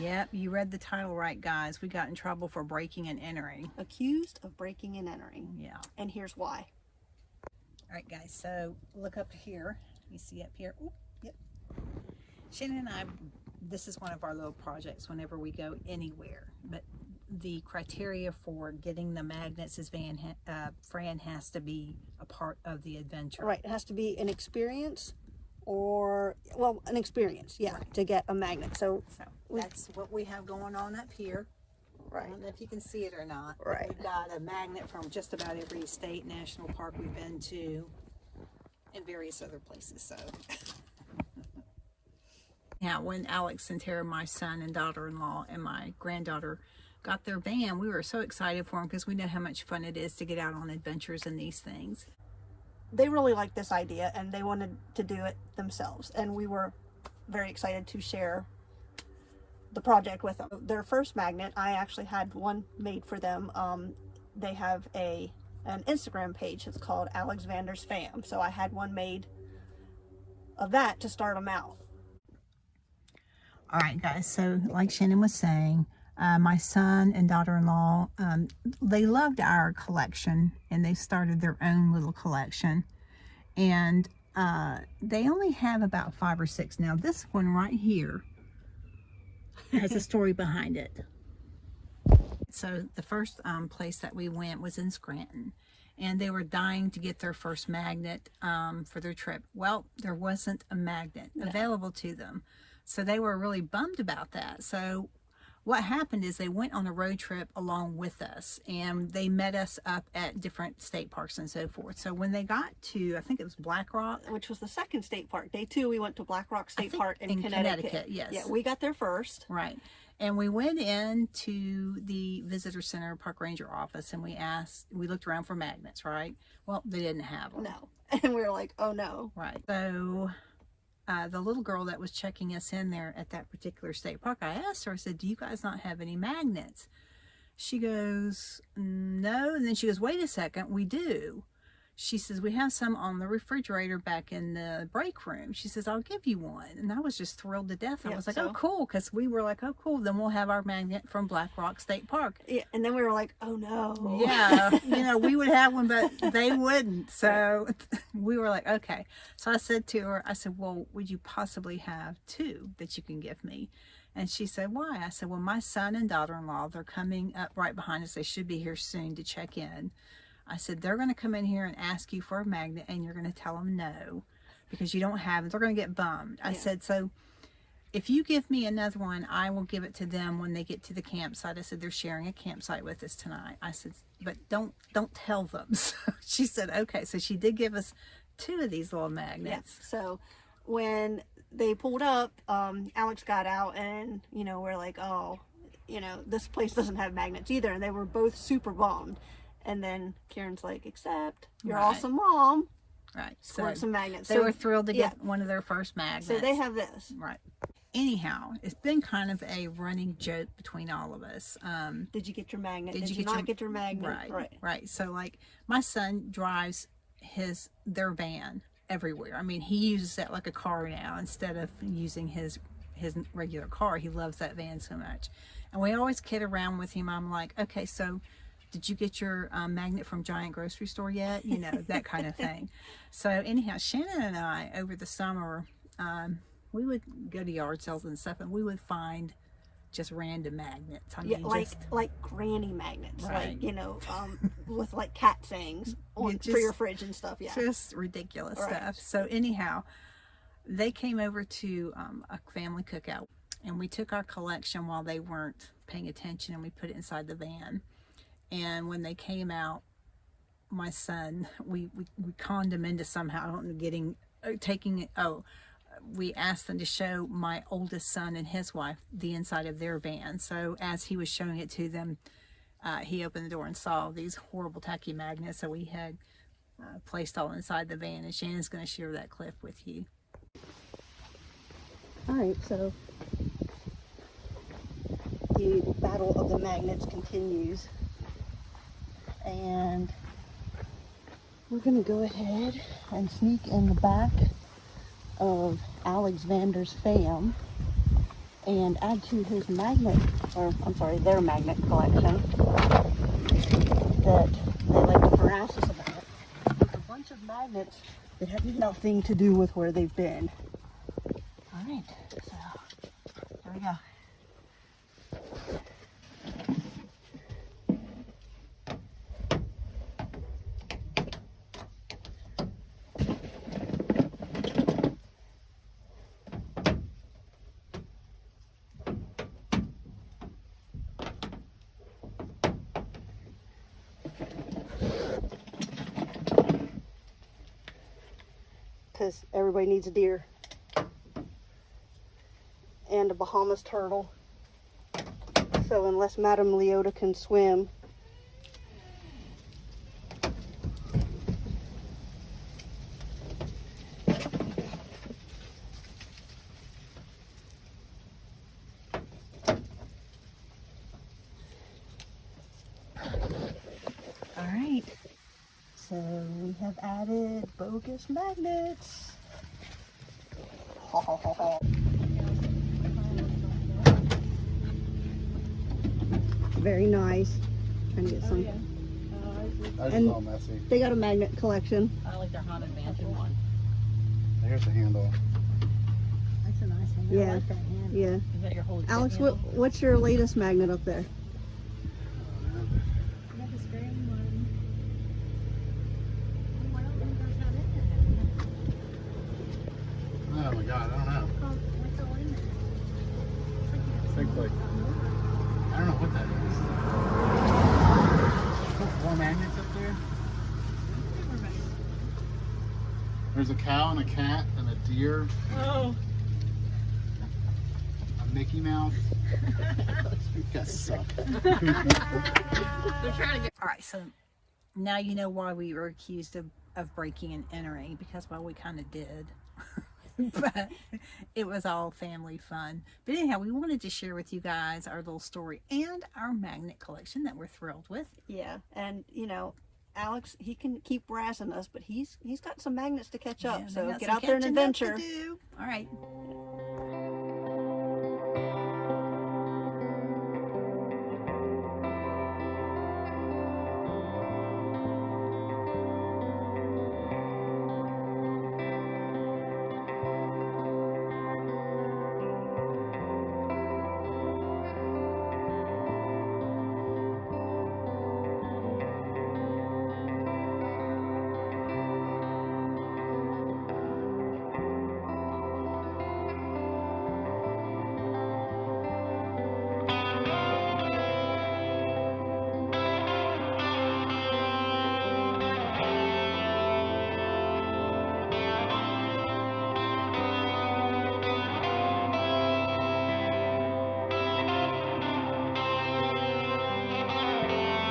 Yep, you read the title right, guys. We got in trouble for breaking and entering. Accused of breaking and entering. Yeah. And here's why. All right, guys, so look up here. You see up here? Ooh, yep. Shannon and I, this is one of our little projects whenever we go anywhere. But the criteria for getting the magnets is Fran has to be a part of the adventure. Right, it has to be an experience or, well, an experience, yeah, right, to get a magnet. So that's what we have going on up here. Right. I don't know if you can see it or not. Right. We've got a magnet from just about every state, national park we've been to, and various other places. So, now when Alex and Tara, my son and daughter-in-law, and my granddaughter got their van, we were so excited for them because we know how much fun it is to get out on adventures in these things. They really liked this idea and they wanted to do it themselves, and we were very excited to share the project with them. Their first magnet, I actually had one made for them. They have an Instagram page. It's called Alex Vander's Fam. So I had one made of that to start them out. All right, guys. So like Shannon was saying, my son and daughter-in-law, they loved our collection and they started their own little collection. And they only have about 5 or 6 now. This one right here has a story behind it. So the first place that we went was in Scranton, and they were dying to get their first magnet for their trip. Well, there wasn't a magnet available to them, so they were really bummed about that. So what happened is they went on a road trip along with us, and they met us up at different state parks and so forth. So when they got to, I think it was Black Rock, which was the second state park. Day 2, we went to Black Rock State Park in Connecticut. Yes. Yeah, we got there first. Right. And we went into the visitor center park ranger office and we looked around for magnets, right? Well, they didn't have them. No. And we were like, oh no. Right. So the little girl that was checking us in there at that particular state park, I asked her, I said, do you guys not have any magnets? She goes, no. And then she goes, wait a second, we do. She says, we have some on the refrigerator back in the break room. She says, I'll give you one. And I was just thrilled to death. I was like, oh, cool. Because we were like, oh, cool. Then we'll have our magnet from Black Rock State Park. Yeah, and then we were like, oh, no. Yeah. We would have one, but they wouldn't. So we were like, okay. So I said to her, I said, well, would you possibly have 2 that you can give me? And she said, why? I said, well, my son and daughter-in-law, they're coming up right behind us. They should be here soon to check in. I said, they're going to come in here and ask you for a magnet, and you're going to tell them no because you don't have it. They're going to get bummed. I said, so if you give me another one, I will give it to them when they get to the campsite. I said, they're sharing a campsite with us tonight. I said, but don't tell them. So she said, okay. So she did give us 2 of these little magnets. Yeah. So when they pulled up, Alex got out, and, we're like, oh, this place doesn't have magnets either. And they were both super bummed. And then Karen's like, except your awesome mom. Right. Squirt some magnets. They were thrilled to get one of their first magnets. So they have this. Right. Anyhow, it's been kind of a running joke between all of us. Did you get your magnet? Did you not get your magnet? Right. So like my son drives their van everywhere. I mean, he uses that like a car now instead of using his regular car. He loves that van so much. And we always kid around with him. I'm like, okay, so did you get your magnet from Giant Grocery Store yet? That kind of thing. So anyhow, Shannon and I, over the summer, we would go to yard sales and stuff, and we would find just random magnets. I mean, like granny magnets, right. with like cat sayings for your fridge and stuff. Yeah, just ridiculous stuff. So anyhow, they came over to a family cookout, and we took our collection while they weren't paying attention, and we put it inside the van. And when they came out, my son, we conned him into somehow, I don't know, we asked them to show my oldest son and his wife the inside of their van. So as he was showing it to them, he opened the door and saw these horrible tacky magnets that we had placed all inside the van. And Shannon's going to share that clip with you. All right, so the battle of the magnets continues. And we're going to go ahead and sneak in the back of Alex Vander's Fam and add to his magnet, or I'm sorry, their magnet collection that they like to harass us about. With a bunch of magnets that have nothing to do with where they've been. All right, so there we go. Because everybody needs a deer and a Bahamas turtle. So unless Madame Leota can swim, all right. So we have added bogus magnets. Very nice. Trying to get some. That's And all messy. they got a magnet collection. I like their Haunted Mansion one. Here's the handle. That's a nice handle. Yeah. I like that handle. Yeah. Is that your whole Alex, handle? what's your latest magnet up there? I got this gray one. Oh, I don't think that's not in there. Oh my god, I don't know. What's all in there? I think like, I don't know what that is. Put 4 magnets up there. There's a cow and a cat and a deer, Oh. a Mickey Mouse. You guys suck. They're trying to get. All right, so now you know why we were accused of breaking and entering, because, well, we kind of did. But it was all family fun. But anyhow, we wanted to share with you guys our little story and our magnet collection that we're thrilled with. Yeah, and you know, Alex, he can keep harassing us, but he's got some magnets to catch up. Yeah, we So got get some out there and catching up to adventure. do. All right.